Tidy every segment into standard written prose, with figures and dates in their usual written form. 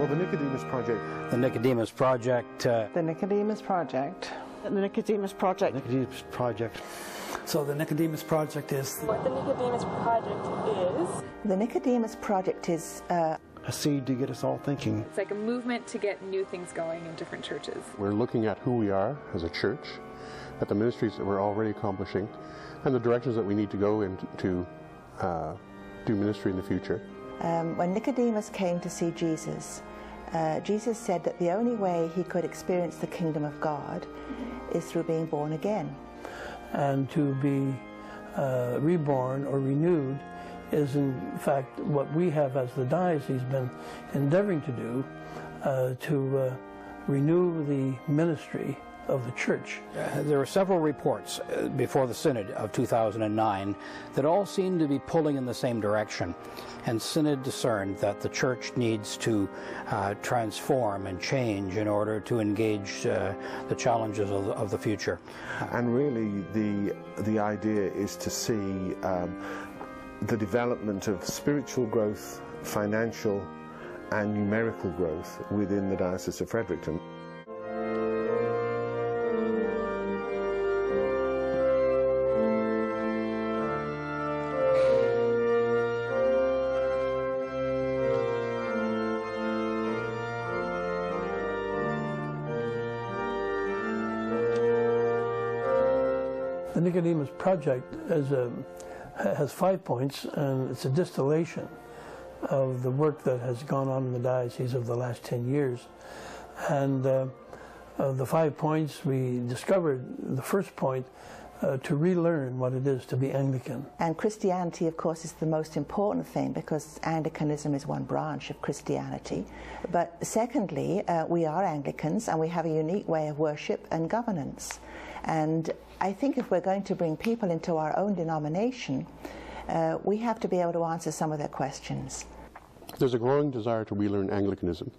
Well, the Nicodemus Project. The Nicodemus Project. The Nicodemus Project. The Nicodemus Project. Nicodemus Project. So the Nicodemus Project is... What the Nicodemus Project is... The Nicodemus Project is... a seed to get us all thinking. It's like a movement to get new things going in different churches. We're looking at who we are as a church, at the ministries that we're already accomplishing, and the directions that we need to go in to do ministry in the future. When Nicodemus came to see Jesus, Jesus said that the only way he could experience the kingdom of God is through being born again. And to be reborn or renewed is in fact what we have as the diocese been endeavoring to do, to renew the ministry of the church. There were several reports before the Synod of 2009 that all seemed to be pulling in the same direction, and Synod discerned that the church needs to transform and change in order to engage the challenges of the future. And really the idea is to see the development of spiritual growth, financial and numerical growth within the Diocese of Fredericton. The Nicodemus Project has 5 points, and it's a distillation of the work that has gone on in the diocese over the last 10 years. And of the 5 points, we discovered the first point, to relearn what it is to be Anglican. And Christianity, of course, is the most important thing, because Anglicanism is one branch of Christianity. But secondly, we are Anglicans, and we have a unique way of worship and governance. And I think if we're going to bring people into our own denomination, we have to be able to answer some of their questions. There's a growing desire to relearn Anglicanism,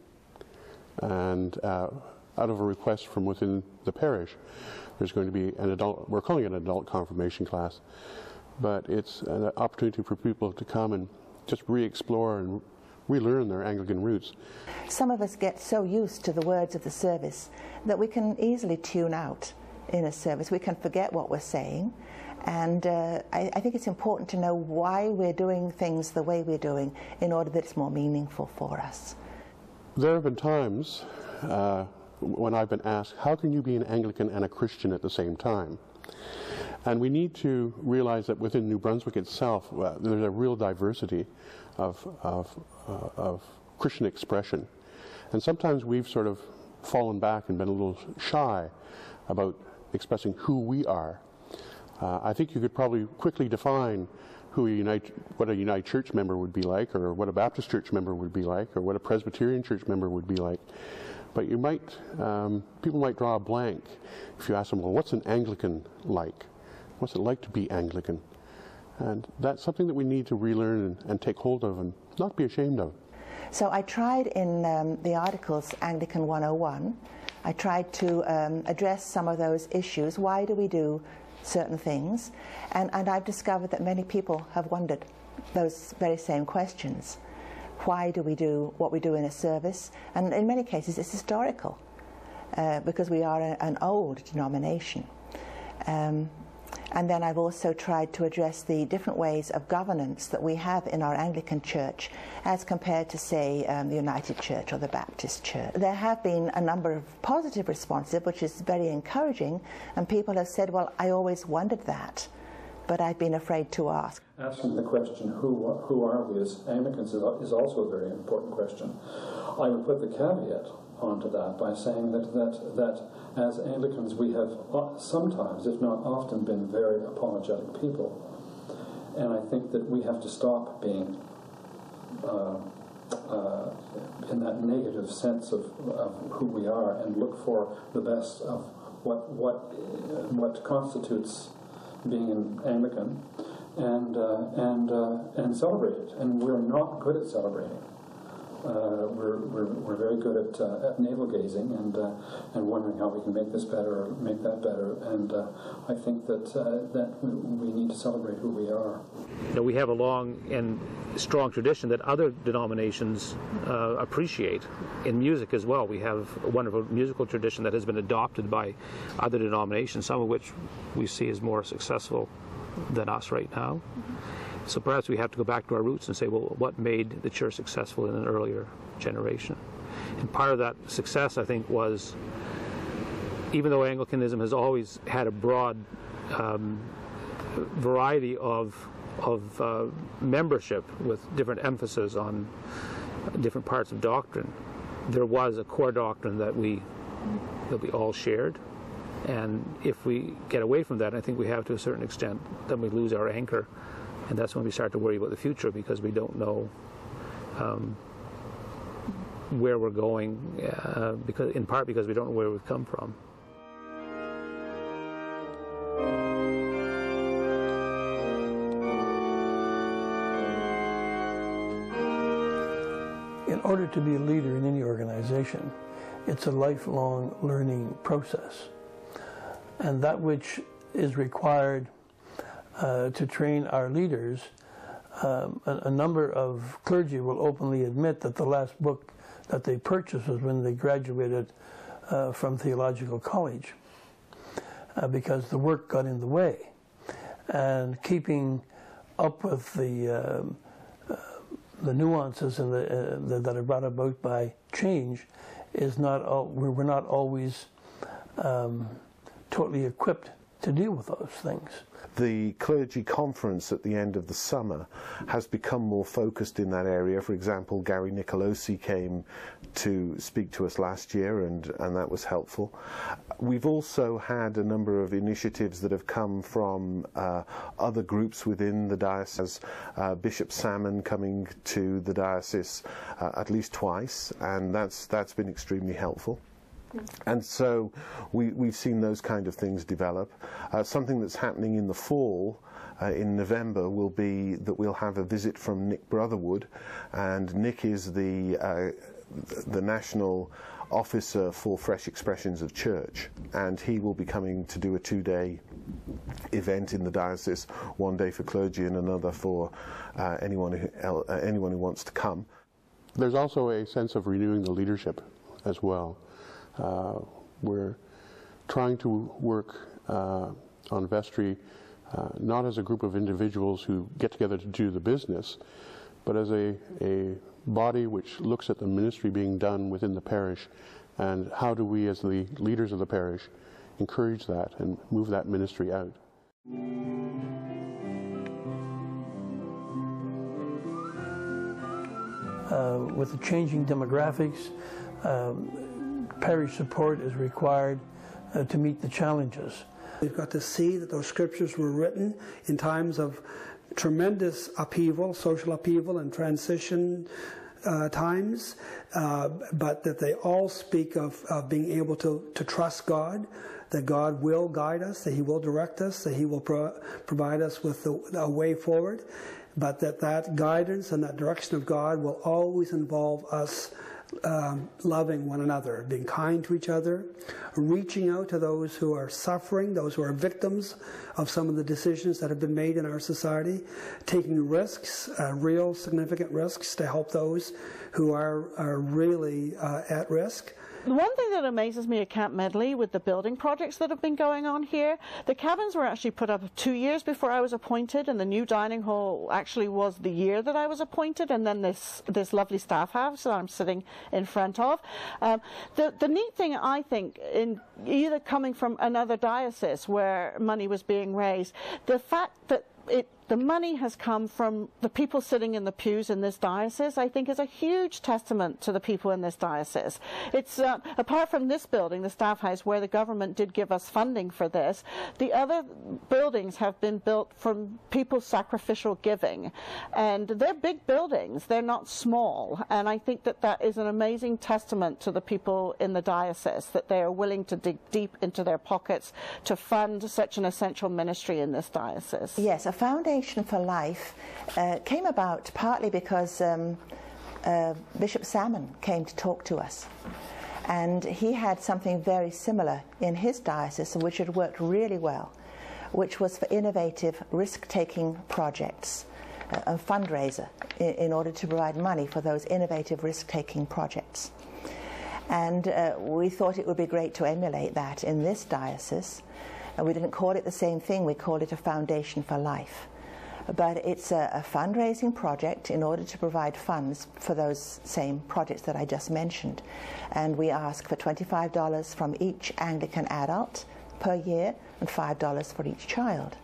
and out of a request from within the parish, there's going to be an adult, we're calling it an adult confirmation class, but it's an opportunity for people to come and just re-explore and relearn their Anglican roots. Some of us get so used to the words of the service that we can easily tune out in a service. We can forget what we're saying, and I think it's important to know why we're doing things the way we're doing in order that it's more meaningful for us. There have been times when I've been asked, how can you be an Anglican and a Christian at the same time? And we need to realize that within New Brunswick itself, there's a real diversity of Christian expression. And sometimes we've sort of fallen back and been a little shy about expressing who we are. I think you could probably quickly define who what a United Church member would be like, or what a Baptist church member would be like, or what a Presbyterian church member would be like. But you might, people might draw a blank if you ask them, well, what's an Anglican like? What's it like to be Anglican? And that's something that we need to relearn and take hold of and not be ashamed of. So I tried in the articles Anglican 101, I tried to address some of those issues. Why do we do certain things? And I've discovered that many people have wondered those very same questions. Why do we do what we do in a service? And in many cases it's historical, because we are an old denomination. And then I've also tried to address the different ways of governance that we have in our Anglican Church as compared to, say, the United Church or the Baptist Church. There have been a number of positive responses, which is very encouraging, and people have said, well, I always wondered that, but I've been afraid to ask. Asking the question, who are we as Anglicans, is also a very important question. I would put the caveat onto that by saying that as Anglicans we have sometimes, if not often, been very apologetic people. And I think that we have to stop being in that negative sense of who we are and look for the best of what constitutes being an Anglican and celebrate it. And we're not good at celebrating. we're very good at navel gazing and wondering how we can make this better or make that better. And I think that we need to celebrate who we are. You know, we have a long and strong tradition that other denominations appreciate in music as well. We have a wonderful musical tradition that has been adopted by other denominations, some of which we see as more successful than us right now. So perhaps we have to go back to our roots and say, well, what made the church successful in an earlier generation? And part of that success, I think, was, even though Anglicanism has always had a broad variety of membership with different emphasis on different parts of doctrine, there was a core doctrine that we all shared. And if we get away from that, I think we have to a certain extent, then we lose our anchor. And that's when we start to worry about the future, because we don't know where we're going, in part because we don't know where we've come from. In order to be a leader in any organization, it's a lifelong learning process. And that which is required to train our leaders, a number of clergy will openly admit that the last book that they purchased was when they graduated from theological college, because the work got in the way. And keeping up with the nuances that are brought about by change is not. We're not always totally equipped to deal with those things. The clergy conference at the end of the summer has become more focused in that area. For example, Gary Nicolosi came to speak to us last year, and that was helpful. We've also had a number of initiatives that have come from other groups within the diocese. Bishop Salmon coming to the diocese at least twice, and that's been extremely helpful. And so we've seen those kind of things develop. Something that's happening in the fall, in November, will be that we'll have a visit from Nick Brotherwood, and Nick is the national officer for Fresh Expressions of Church, and he will be coming to do a 2-day event in the diocese, 1 day for clergy and another for anyone who wants to come. There's also a sense of renewing the leadership as well. We're trying to work on vestry not as a group of individuals who get together to do the business, but as a body which looks at the ministry being done within the parish, and how do we as the leaders of the parish encourage that and move that ministry out. With the changing demographics, parish support is required to meet the challenges. We've got to see that those scriptures were written in times of tremendous upheaval, social upheaval and transition times, but that they all speak of being able to trust God, that God will guide us, that He will direct us, that He will provide us with a way forward, but that guidance and that direction of God will always involve us loving one another, being kind to each other, reaching out to those who are suffering, those who are victims of some of the decisions that have been made in our society, taking risks, real significant risks, to help those who are really at risk. The one thing that amazes me at Camp Medley with the building projects that have been going on here, the cabins were actually put up 2 years before I was appointed, and the new dining hall actually was the year that I was appointed, and then this lovely staff house that I'm sitting in front of. The neat thing, I think, in either coming from another diocese where money was being raised, the fact that the money has come from the people sitting in the pews in this diocese, I think, is a huge testament to the people in this diocese. It's, apart from this building, the staff house, where the government did give us funding for this, the other buildings have been built from people's sacrificial giving. And they're big buildings, they're not small. And I think that that is an amazing testament to the people in the diocese, that they are willing to dig deep into their pockets to fund such an essential ministry in this diocese. Yes, a Foundation for Life came about partly because Bishop Salmon came to talk to us. And he had something very similar in his diocese, which had worked really well, which was for innovative risk-taking projects, a fundraiser in order to provide money for those innovative risk-taking projects. And we thought it would be great to emulate that in this diocese. We didn't call it the same thing, we called it a Foundation for Life. But it's a fundraising project in order to provide funds for those same projects that I just mentioned. And we ask for $25 from each Anglican adult per year and $5 for each child.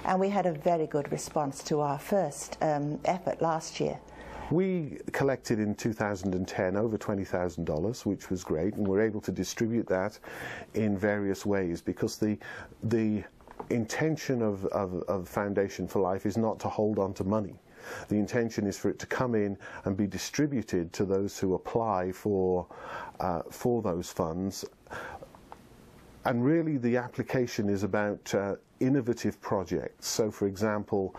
And we had a very good response to our first effort last year. We collected in 2010 over $20,000, which was great, and we're able to distribute that in various ways, because the intention of Foundation for Life is not to hold on to money. The intention is for it to come in and be distributed to those who apply for those funds. And really the application is about innovative projects. So for example,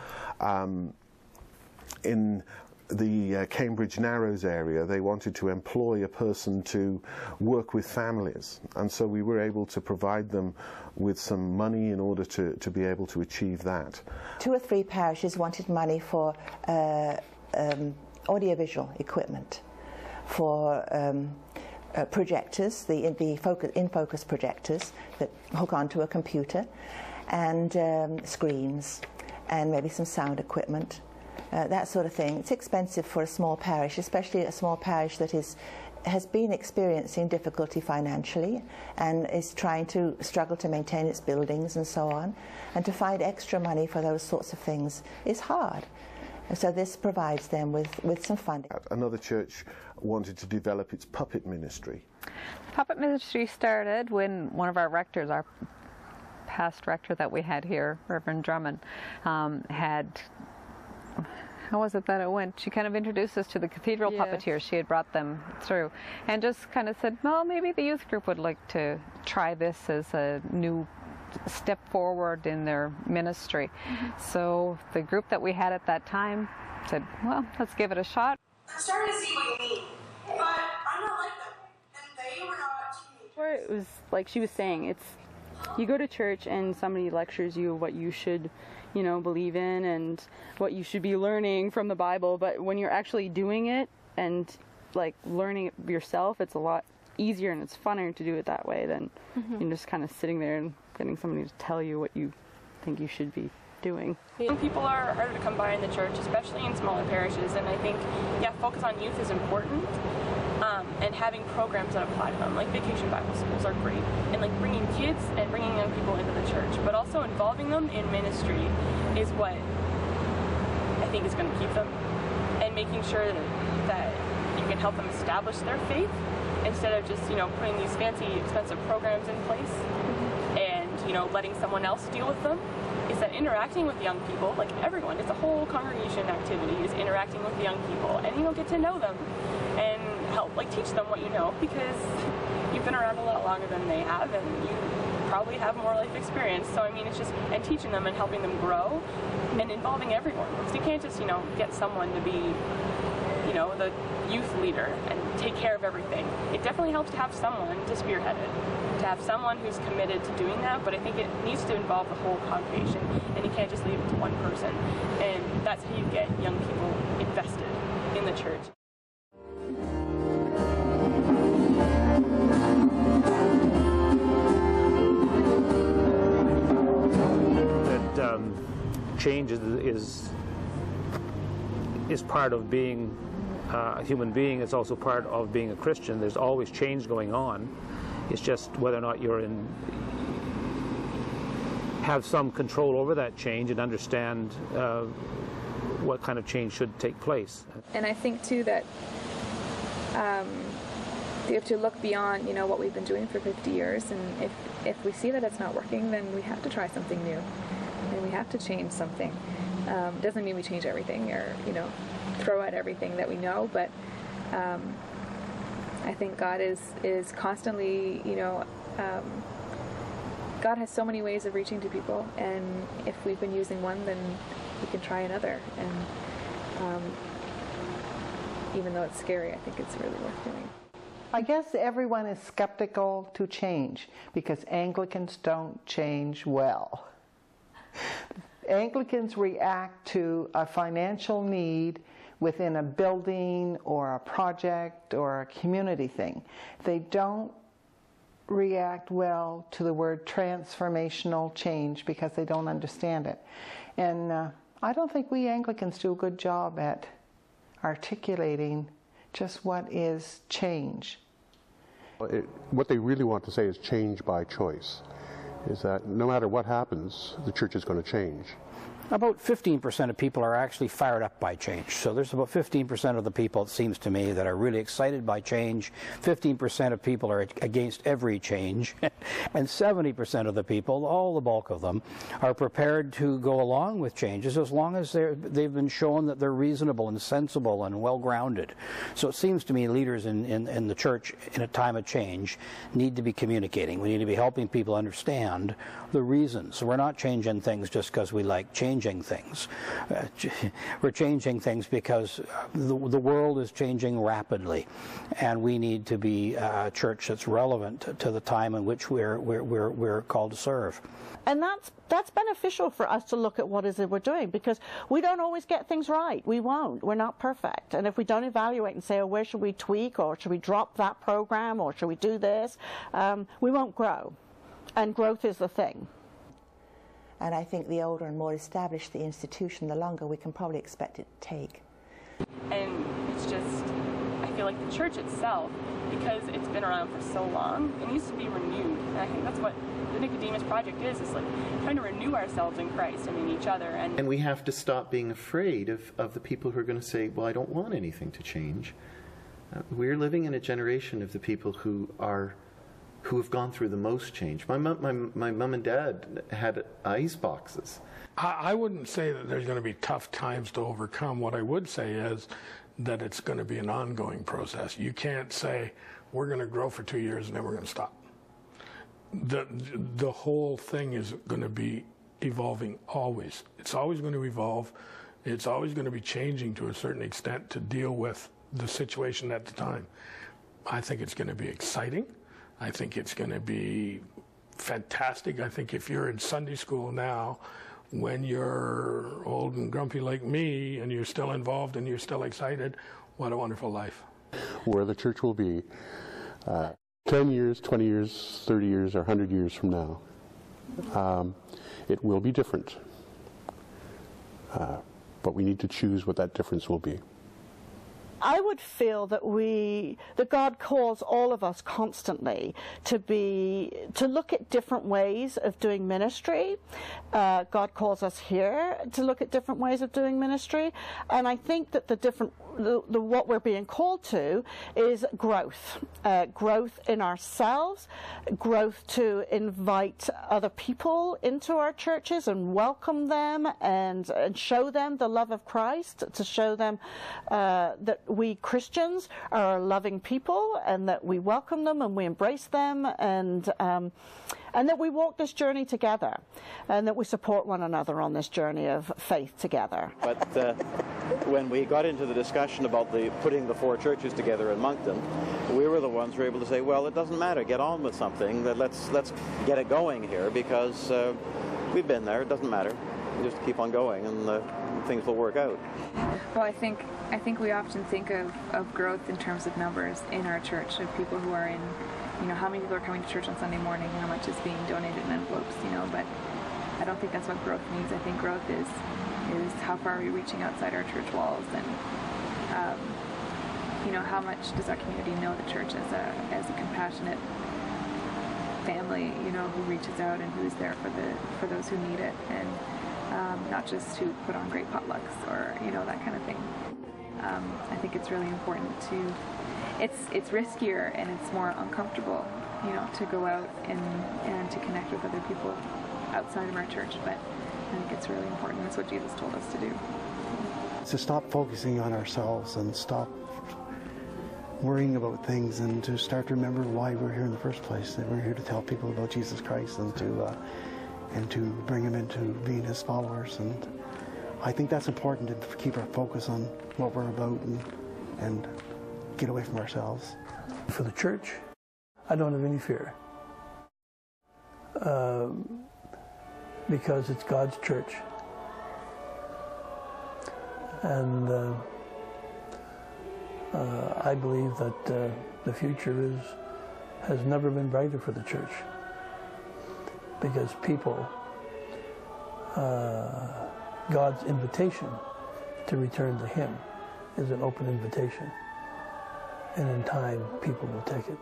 in the Cambridge Narrows area, they wanted to employ a person to work with families, and so we were able to provide them with some money in order to be able to achieve that. 2 or 3 parishes wanted money for audiovisual equipment, for projectors, the in-focus projectors that hook onto a computer, and screens, and maybe some sound equipment. That sort of thing. It's expensive for a small parish, especially a small parish that has been experiencing difficulty financially and is trying to struggle to maintain its buildings and so on. And to find extra money for those sorts of things is hard. So this provides them with some funding. Another church wanted to develop its puppet ministry. Puppet ministry started when one of our rectors, our past rector that we had here, Reverend Drummond, how was it that it went? She kind of introduced us to the cathedral puppeteers. She had brought them through and just kind of said, well, maybe the youth group would like to try this as a new step forward in their ministry. So the group that we had at that time said, well, let's give it a shot. I'm starting to see what you mean, but I'm not like them, and they were not teenagers. It was like she was saying, it's you go to church and somebody lectures you what you should, you know, believe in and what you should be learning from the Bible, but when you're actually doing it and like learning it yourself, it's a lot easier and it's funner to do it that way than you know, just kind of sitting there and getting somebody to tell you what you think you should be doing. Young people are harder to come by in the church, especially in smaller parishes, and I think, focus on youth is important, and having programs that apply to them, like vacation Bible schools are great, and like bringing kids and bringing young people into the church, but also involving them in ministry is what I think is going to keep them, and making sure that you can help them establish their faith instead of just, putting these fancy, expensive programs in place and, letting someone else deal with them. Is that interacting with young people, like everyone, it's a whole congregation activity, is interacting with young people and, get to know them and help, teach them what you know, because you've been around a lot longer than they have and you probably have more life experience. So, it's just, and teaching them and helping them grow and involving everyone. Because you can't just, get someone to be, the youth leader and take care of everything. It definitely helps to have someone to spearhead it, to have someone who's committed to doing that, but I think it needs to involve the whole congregation, and you can't just leave it to one person. And that's how you get young people invested in the church. That change is part of being a human being. It's also part of being a Christian. There's always change going on. It's just whether or not have some control over that change and understand what kind of change should take place. And I think too that we have to look beyond, what we've been doing for 50 years, and if we see that it's not working, then we have to try something new, and we have to change something. Doesn't mean we change everything or, throw out everything that we know, but I think God is constantly, God has so many ways of reaching to people, and if we've been using one, then we can try another. And even though it's scary, I think it's really worth doing. I guess everyone is skeptical to change because Anglicans don't change well. Anglicans react to a financial need within a building or a project or a community thing. They don't react well to the word transformational change because they don't understand it. And I don't think we Anglicans do a good job at articulating just what is change. What they really want to say is change by choice, is that no matter what happens, the church is going to change. About 15% of people are actually fired up by change. So there's about 15% of the people, it seems to me, that are really excited by change. 15% of people are against every change. And 70% of the people, all the bulk of them, are prepared to go along with changes as long as they've been shown that they're reasonable and sensible and well-grounded. So it seems to me leaders in the church in a time of change need to be communicating. We need to be helping people understand the reasons. So we're not changing things just because we like changing things. We're changing things because the world is changing rapidly, and we need to be a church that's relevant to the time in which we're called to serve. And that's beneficial for us to look at what is it we're doing, because we don't always get things right. We won't. We're not perfect. And if we don't evaluate and say, oh, where should we tweak, or should we drop that program, or should we do this, we won't grow. And growth is the thing. And I think the older and more established the institution, the longer we can probably expect it to take. And it's just, I feel like the church itself, because it's been around for so long, it needs to be renewed. And I think that's what the Nicodemus Project is like trying to renew ourselves in Christ and in each other. And we have to stop being afraid of the people who are going to say, well, I don't want anything to change. We're living in a generation of the people who have gone through the most change. My mom and dad had ice boxes. I wouldn't say that there's going to be tough times to overcome. What I would say is that it's going to be an ongoing process. You can't say, we're going to grow for 2 years and then we're going to stop. The whole thing is going to be evolving always. It's always going to evolve. It's always going to be changing to a certain extent to deal with the situation at the time. I think it's going to be exciting. I think it's going to be fantastic. I think if you're in Sunday school now, when you're old and grumpy like me and you're still involved and you're still excited, what a wonderful life. Where the church will be 10 years, 20 years, 30 years, or 100 years from now, it will be different. But we need to choose what that difference will be. I would feel that God calls all of us constantly to look at different ways of doing ministry. God calls us here to look at different ways of doing ministry, and I think that what we're being called to is growth in ourselves, growth to invite other people into our churches and welcome them and show them the love of Christ, to show them that we Christians are loving people and that we welcome them and we embrace them, and that we walk this journey together, and that we support one another on this journey of faith together. But when we got into the discussion about putting the four churches together in Moncton, we were the ones who were able to say, well, it doesn't matter, get on with something, let's get it going here, because we've been there, it doesn't matter. We just keep on going and things will work out. Well, I think we often think of growth in terms of numbers in our church, of people who are in, how many people are coming to church on Sunday morning, how much is being donated in envelopes, but I don't think that's what growth means. I think growth is how far are we reaching outside our church walls, and how much does our community know the church as a compassionate family, who reaches out and who's there for those who need it, and not just to put on great potlucks or that kind of thing. I think it's really important to. It's riskier and it's more uncomfortable, to go out and to connect with other people outside of our church. But I think it's really important. That's what Jesus told us to do. To stop focusing on ourselves and stop worrying about things, and to start to remember why we're here in the first place. That we're here to tell people about Jesus Christ and to bring them into being His followers. And I think that's important, to keep our focus on what we're about and get away from ourselves. For the church, I don't have any fear. Because it's God's church. And I believe that the future has never been brighter for the church. Because people, God's invitation to return to Him is an open invitation. And in time, people will take it.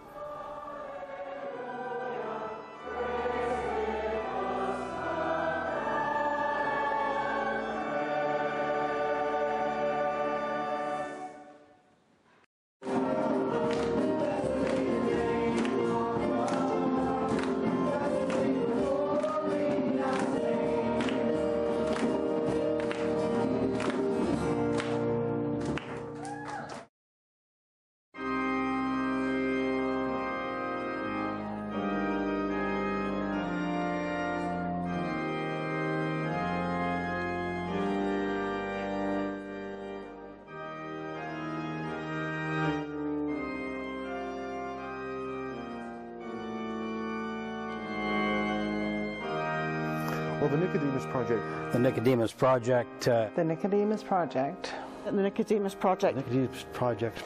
Well, the Nicodemus Project. The Nicodemus Project. The Nicodemus Project. The Nicodemus Project. Nicodemus Project.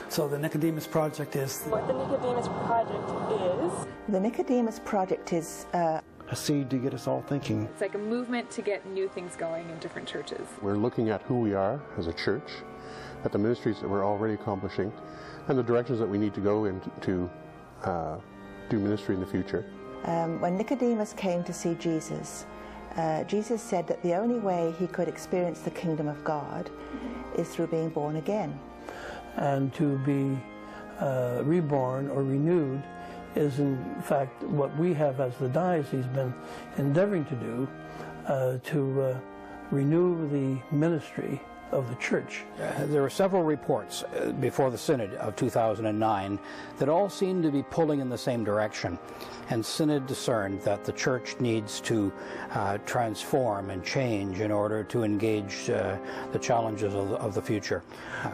So the Nicodemus Project is... What the Nicodemus Project is... The Nicodemus Project is... a seed to get us all thinking. It's like a movement to get new things going in different churches. We're looking at who we are as a church, at the ministries that we're already accomplishing, and the directions that we need to go in to do ministry in the future. When Nicodemus came to see Jesus, Jesus said that the only way he could experience the kingdom of God is through being born again. And to be reborn or renewed is in fact what we have as the diocese been endeavoring to do, to renew the ministry of the church. There were several reports before the Synod of 2009 that all seemed to be pulling in the same direction, and Synod discerned that the church needs to transform and change in order to engage the challenges of the future.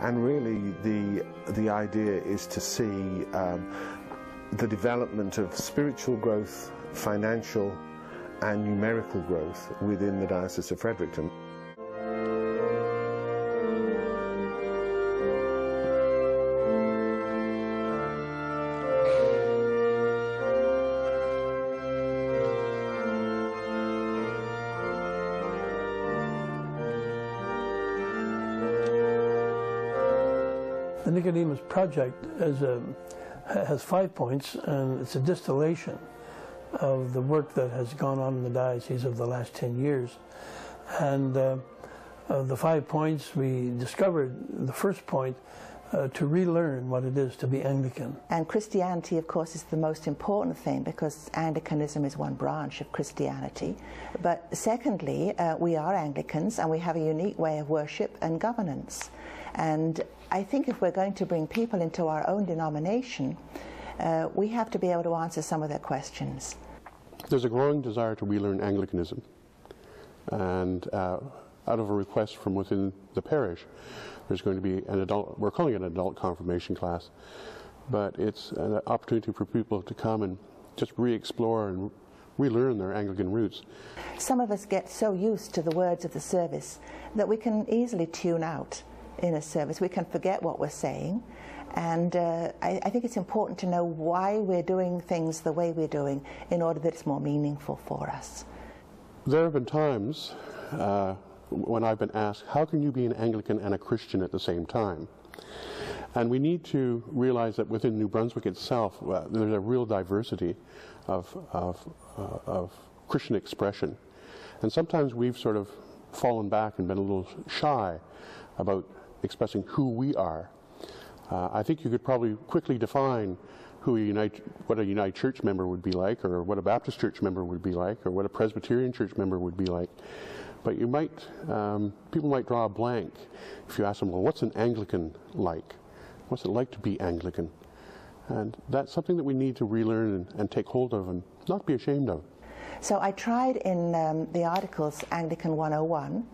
And really the idea is to see the development of spiritual growth, financial and numerical growth within the Diocese of Fredericton. The Nicodemus Project has 5 points, and it's a distillation of the work that has gone on in the diocese of the last 10 years. And of the 5 points, we discovered the first point, to relearn what it is to be Anglican. And Christianity, of course, is the most important thing, because Anglicanism is one branch of Christianity. But secondly, we are Anglicans, and we have a unique way of worship and governance. And I think if we're going to bring people into our own denomination, we have to be able to answer some of their questions. There's a growing desire to relearn Anglicanism, and out of a request from within the parish, there's going to be an adult, we're calling it an adult confirmation class, but it's an opportunity for people to come and just re-explore and relearn their Anglican roots. Some of us get so used to the words of the service that we can easily tune out in a service. We can forget what we're saying, and I think it's important to know why we're doing things the way we're doing in order that it's more meaningful for us. There have been times when I've been asked, how can you be an Anglican and a Christian at the same time? And we need to realize that within New Brunswick itself, there's a real diversity of Christian expression. And sometimes we've sort of fallen back and been a little shy about expressing who we are. I think you could probably quickly define what a United Church member would be like, or what a Baptist church member would be like, or what a Presbyterian church member would be like. But you might, people might draw a blank if you ask them, well, what's an Anglican like? What's it like to be Anglican? And that's something that we need to relearn and take hold of and not be ashamed of. So I tried in the articles Anglican 101